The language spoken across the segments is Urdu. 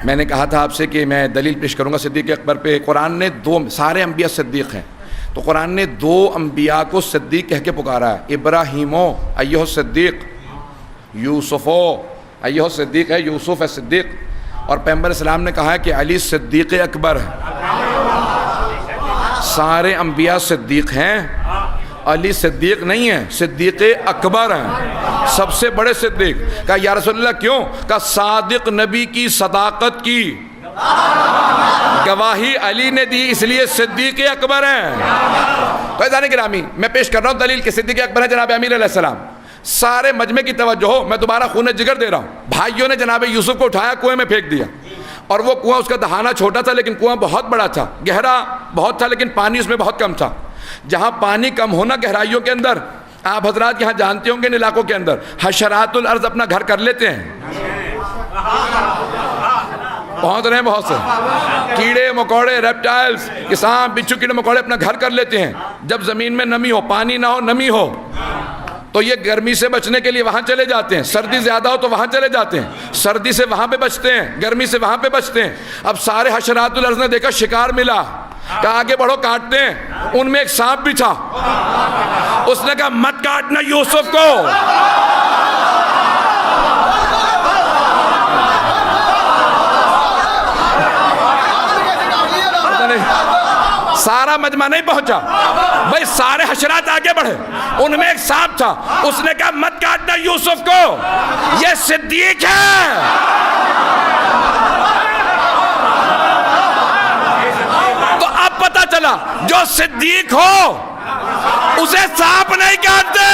میں نے کہا تھا آپ سے کہ میں دلیل پیش کروں گا صدیق اکبر پہ. قرآن نے سارے انبیاء صدیق ہیں، تو قرآن نے 2 انبیاء کو صدیق کہہ کے پکارا ہے. ابراہیمو ایھا صدیق، یوسفو ایھا صدیق ہے، یوسف ہے صدیق. اور پیغمبر اسلام نے کہا ہے کہ علی صدیق اکبر ہے. سارے انبیاء صدیق ہیں، علی صدیق نہیں ہے، صدیق اکبر ہیں، سب سے بڑے صدیق. کہا یا رسول اللہ کیوں؟ کہا صادق نبی کی صداقت کی گواہی علی نے دی، اس لیے صدیق اکبر ہیں. فیضان گرامی میں پیش کر رہا ہوں دلیل کہ صدیق اکبر ہے جناب امیر علیہ السلام. سارے مجمع کی توجہ ہو، میں دوبارہ خون جگر دے رہا ہوں. بھائیوں نے جناب یوسف کو اٹھایا، کنویں میں پھینک دیا، اور وہ کنواں، اس کا دہانہ چھوٹا تھا لیکن کنواں بہت بڑا تھا، گہرا بہت تھا لیکن پانی اس میں بہت کم تھا. جہاں پانی کم ہونا گہرائیوں کے اندر، آپ حضرات یہاں جانتے ہوں گے ان علاقوں کے اندر حشرات الارض اپنا گھر کر لیتے ہیں. پہنچ رہے ہیں بہت سے کیڑے مکوڑے، ریپٹائلز، سانپ بچھو کیڑے مکوڑے اپنا گھر کر لیتے ہیں. جب زمین میں نمی ہو، پانی نہ ہو، نمی ہو، تو یہ گرمی سے بچنے کے لیے وہاں چلے جاتے ہیں. سردی زیادہ ہو تو وہاں چلے جاتے ہیں، سردی سے وہاں پہ بچتے ہیں، گرمی سے وہاں پہ بچتے ہیں. اب سارے حشرات الارض نے دیکھا شکار ملا، کہا آگے بڑھو کاٹتے ہیں. ان میں ایک سانپ بھی تھا، اس نے کہا مت کاٹنا یوسف کو. سارا مجمع نہیں پہنچا بھائی، سارے حشرات آگے بڑھے، ان میں ایک سانپ تھا، اس نے کہا مت کاٹنا یوسف کو، یہ صدیق ہے. تو اب پتہ چلا جو صدیق ہو اسے سانپ نہیں کاٹتے.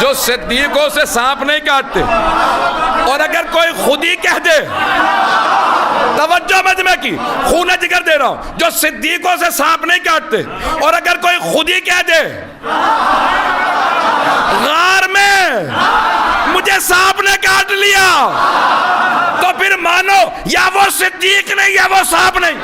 جو صدیقوں سے سانپ نہیں کاٹتے. اور اگر کوئی خود ہی کہہ دے، توجہ مجمع کی، خون جگر دے رہا ہوں، جو صدیقوں سے سانپ نہیں کاٹتے، اور اگر کوئی خود ہی کہہ دے غار میں مجھے سانپ نے کاٹ لیا، تو پھر مانو یا وہ صدیق نہیں یا وہ سانپ نہیں.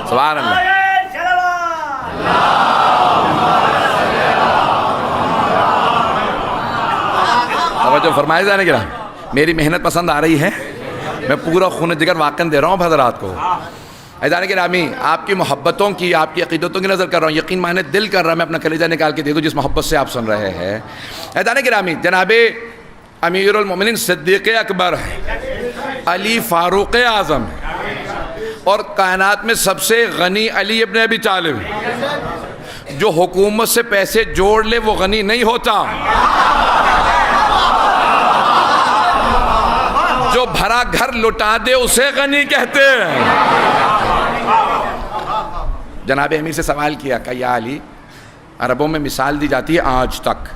سبحان اللہ. توجہ فرمائے جانے گرا، میری محنت پسند آ رہی ہے، میں پورا خون جگر واقعہ دے رہا ہوں حضرات کو. ایزان گرامی آپ کی محبتوں کی، آپ کی عقیدتوں کی نظر کر رہا ہوں، یقین مانے دل کر رہا میں اپنا کلیجہ نکال کے دے دوں جس محبت سے آپ سن رہے ہیں. ایزان گرامی جناب امیر المومنین صدیق اکبر علی فاروق اعظم، اور کائنات میں سب سے غنی علی ابن ابی طالب. جو حکومت سے پیسے جوڑ لے وہ غنی نہیں ہوتا، جو بھرا گھر لٹا دے اسے غنی کہتے ہیں. جناب امیر سے سوال کیا کہ یا علی، عربوں میں مثال دی جاتی ہے آج تک،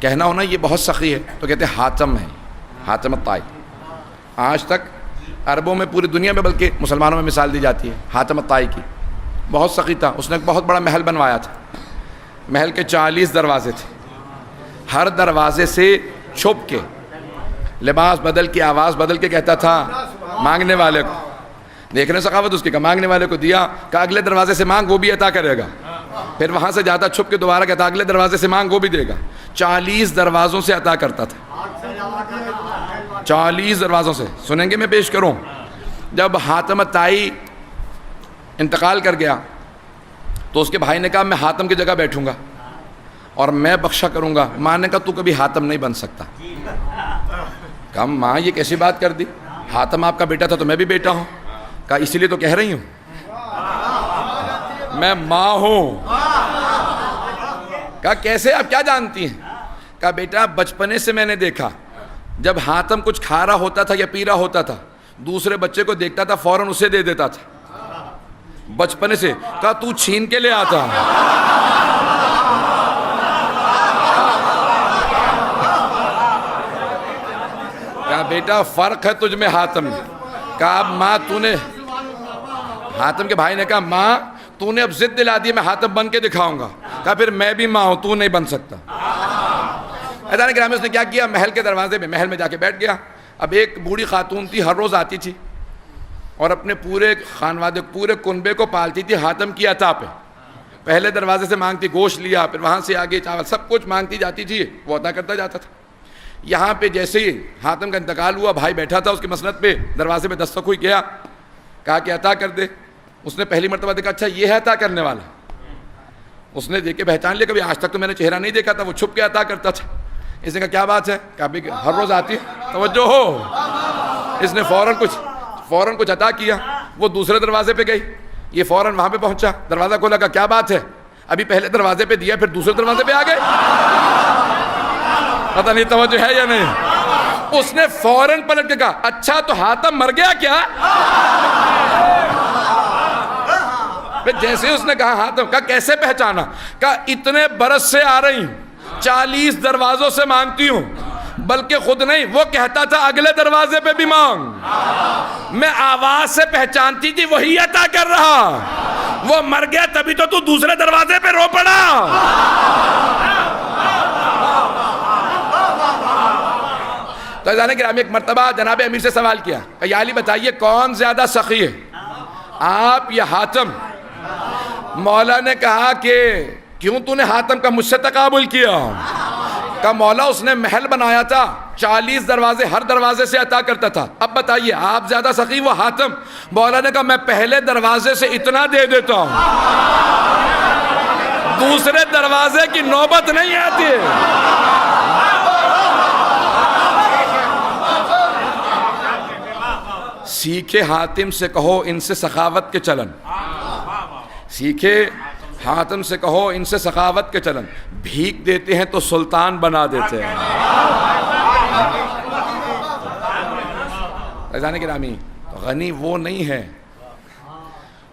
کہنا ہونا یہ بہت سخی ہے، تو کہتے ہیں حاتم ہے، حاتم الطائی. آج تک عربوں میں، پوری دنیا میں، بلکہ مسلمانوں میں مثال دی جاتی ہے حاتم الطائی کی. بہت سخی تھا، اس نے ایک بہت بڑا محل بنوایا تھا. محل کے 40 دروازے تھے، ہر دروازے سے چھپ کے، لباس بدل کے، آواز بدل کے کہتا تھا مانگنے والے کو. دیکھنے ثقافت اس کی، کہ مانگنے والے کو دیا، کہ اگلے دروازے سے مانگ وہ بھی عطا کرے گا. پھر وہاں سے جاتا چھپ کے، دوبارہ کہتا اگلے دروازے سے مانگ وہ بھی دے گا. 40 دروازوں سے عطا کرتا تھا، 40 دروازوں سے. سنیں گے میں پیش کروں. جب حاتم الطائی انتقال کر گیا تو اس کے بھائی نے کہا میں حاتم کی جگہ بیٹھوں گا اور میں بخشا کروں گا. ماں نے کہا تو کبھی حاتم نہیں بن سکتا. کہا ماں یہ کیسی بات کر دی، حاتم آپ کا بیٹا تھا تو میں بھی بیٹا ہوں. کہا اسی لیے تو کہہ رہی ہوں. میں ماں ہوں. کہا کیسے, آپ کیا جانتی ہیں؟ کہا بیٹا بچپنے سے میں نے دیکھا, جب حاتم کچھ کھا رہا ہوتا تھا یا پی رہا ہوتا تھا, دوسرے بچے کو دیکھتا تھا فوراً اسے دے دیتا تھا بچپنے سے. کہا تو چھین کے لے آتا. کہا بیٹا فرق ہے تجھ میں حاتم میں. کہا ماں تو نے, حاتم کے بھائی نے کہا ماں تو نے اب ضد دلا دی, میں حاتم بن کے دکھاؤں گا. کہا پھر میں بھی ماں ہوں, تو نہیں بن سکتا. حضرات گرامی اس نے کیا کیا, محل کے دروازے میں, محل میں جا کے بیٹھ گیا. اب ایک بوڑھی خاتون تھی, ہر روز آتی تھی اور اپنے پورے خانوادے, پورے کنبے کو پالتی تھی حاتم کی عطا پہ. پہلے دروازے سے مانگتی, گوشت لیا, پھر وہاں سے آگے چاول, سب کچھ مانگتی جاتی تھی, وہ عطا کرتا جاتا تھا. یہاں پہ جیسے ہی حاتم کا انتقال ہوا, بھائی بیٹھا تھا اس کی مسند پہ, دروازے پہ دستک ہوئی, گیا, کہا کہ عطا کر دے. اس نے پہلی مرتبہ دیکھا, اچھا یہ ہے عطا کرنے والا. اس نے دیکھ کے پہچان لیا, کبھی آج تک تو میں نے چہرہ نہیں دیکھا تھا, وہ چھپ کے عطا کرتا تھا. اس نے کہا کیا بات ہے؟ کہا بھی ہر روز آتی, توجہ ہو. اس نے فوراً کچھ عطا کیا. وہ دوسرے دروازے پہ گئی, یہ فوراً وہاں پہ پہنچا, دروازہ کھولا, کہا کیا بات ہے؟ ابھی پہلے دروازے پہ دیا, پھر دوسرے دروازے پہ آ گئے. پتہ نہیں توجہ ہے یا نہیں. اس نے فوراً پلٹ کے کہا اچھا تو حاتم مر گیا کیا؟ جیسے اس نے کہا حاتم, کہا کیسے پہچانا؟ کہا اتنے برس سے آ رہی ہوں, 40 دروازوں سے مانگتی ہوں, بلکہ خود نہیں, وہ کہتا تھا اگلے دروازے پہ بھی مانگ. میں آواز سے پہچانتی تھی وہی عطا کر رہا. وہ مر گیا تبھی تو دوسرے دروازے پہ رو پڑا. تو عزیزان گرامی, ایک مرتبہ جناب امیر سے سوال کیا کہ یا علی بتائیے کون زیادہ سخی ہے, آپ یا حاتم؟ مولا نے کہا کہ کیوں تو نے حاتم کا مجھ سے تقابل کیا؟ کہا مولا اس نے محل بنایا تھا, 40 دروازے, ہر دروازے سے عطا کرتا تھا, اب بتائیے آپ زیادہ سخی وہ حاتم؟ مولا نے کہا میں پہلے دروازے سے اتنا دے دیتا ہوں, دوسرے دروازے کی نوبت نہیں آتی ہے. سیکھے حاتم سے کہو ان سے سخاوت کے چلن, سیکھے حاتم سے کہو ان سے سخاوت کے چلن, بھیک دیتے ہیں تو سلطان بنا دیتے ہیں. عزیزان گرامی, غنی وہ نہیں ہے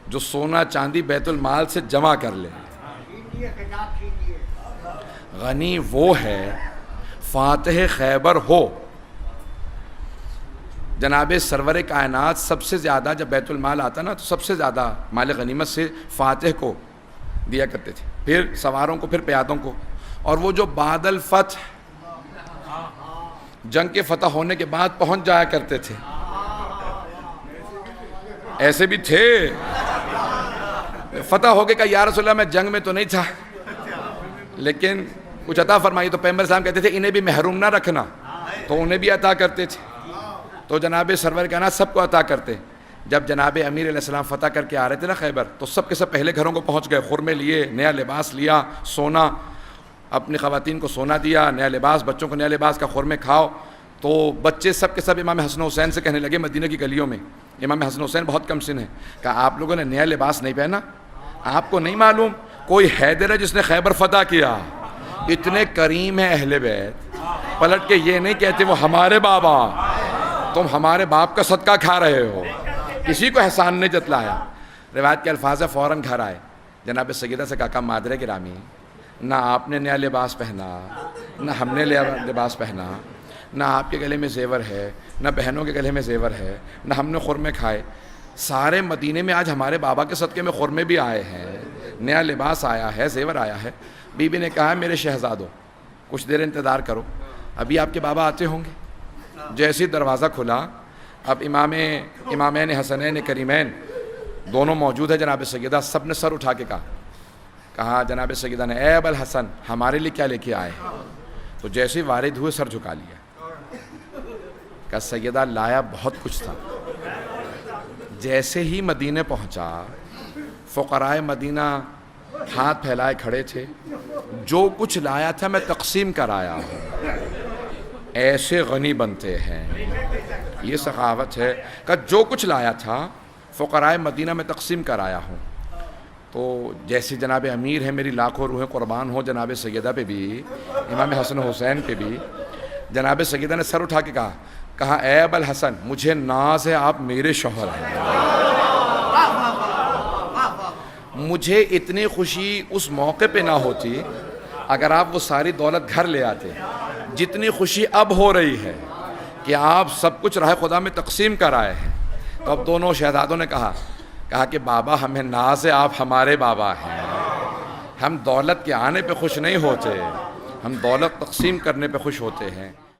جو سونا چاندی بیت المال سے جمع کر لے, غنی وہ ہے فاتح خیبر ہو. جناب سرور کائنات سب سے زیادہ جب بیت المال آتا نا تو سب سے زیادہ مال غنیمت سے فاتح کو دیا کرتے تھے, پھر سواروں کو, پھر پیادوں کو. اور وہ جو بعد الفتح, جنگ کے فتح ہونے کے بعد پہنچ جایا کرتے تھے, ایسے بھی تھے, فتح ہو گئے کہ یا رسول اللہ میں جنگ میں تو نہیں تھا لیکن کچھ عطا فرمائی. تو پیغمبر صاحب کہتے تھے انہیں بھی محروم نہ رکھنا, تو انہیں بھی عطا کرتے تھے. تو جناب سرور کائنات سب کو عطا کرتے. جب جناب امیر علیہ السلام فتح کر کے آ رہے تھے نا خیبر, تو سب کے سب پہلے گھروں کو پہنچ گئے, خرمے لیے, نیا لباس لیا, سونا, اپنی خواتین کو سونا دیا, نیا لباس, بچوں کو نیا لباس کا خرمے کھاؤ. تو بچے سب کے سب امام حسن حسین سے کہنے لگے مدینہ کی گلیوں میں, امام حسن حسین بہت کم سن ہیں, کہا آپ لوگوں نے نیا لباس نہیں پہنا, آپ کو نہیں معلوم کوئی حیدر ہے جس نے خیبر فتح کیا. اتنے کریم ہیں اہل بیت, پلٹ کے یہ نہیں کہتے وہ ہمارے بابا, تم ہمارے باپ کا صدقہ کھا رہے ہو, کسی کو احسان نہیں جتلایا. روایت کے الفاظ ہے فوراً گھر آئے, جناب سیدہ سے کہا مادر گرامی, نہ آپ نے نیا لباس پہنا, نہ ہم نے نیا لباس پہنا, نہ آپ کے گلے میں زیور ہے, نہ بہنوں کے گلے میں زیور ہے, نہ ہم نے خرمے کھائے. سارے مدینے میں آج ہمارے بابا کے صدقے میں خرمے بھی آئے ہیں, نیا لباس آیا ہے, زیور آیا ہے. بی بی نے کہا میرے شہزادوں کچھ دیر انتظار کرو, ابھی آپ کے بابا آتے ہوں گے. جیسے دروازہ کھلا, اب امامین حسنین کریمین دونوں موجود ہیں. جناب سیدہ سب نے سر اٹھا کے کہا جناب سیدہ نے اے ابو الحسن ہمارے لیے کیا لے کے آئے؟ تو جیسے وارد ہوئے سر جھکا لیا. کہا سیدہ لایا بہت کچھ تھا. جیسے ہی مدینے پہنچا, فقراء مدینہ ہاتھ پھیلائے کھڑے تھے, جو کچھ لایا تھا میں تقسیم کرایا ہوں. ایسے غنی بنتے ہیں, یہ سخاوت ہے. کہ جو کچھ لایا تھا فقراء مدینہ میں تقسیم کرایا ہوں. تو تو جیسے جناب امیر ہے میری لاکھوں روحیں قربان ہو جناب سیدہ پہ بھی، امام حسن حسین پہ بھی، جناب سیدہ نے سر اٹھا کے کہا اے ابو الحسن مجھے ناز ہے آپ میرے شوہر ہیں، مجھے اتنی خوشی اس موقع پہ نہ ہوتی اگر آپ وہ ساری دولت گھر لے آتے، جتنی خوشی اب ہو رہی ہے کہ آپ سب کچھ راہ خدا میں تقسیم کر آئے ہیں۔ تو اب دونوں شہزادوں نے کہا کہ بابا ہمیں ناز ہے آپ ہمارے بابا ہیں، ہم دولت کے آنے پہ خوش نہیں ہوتے، ہم دولت تقسیم کرنے پہ خوش ہوتے ہیں۔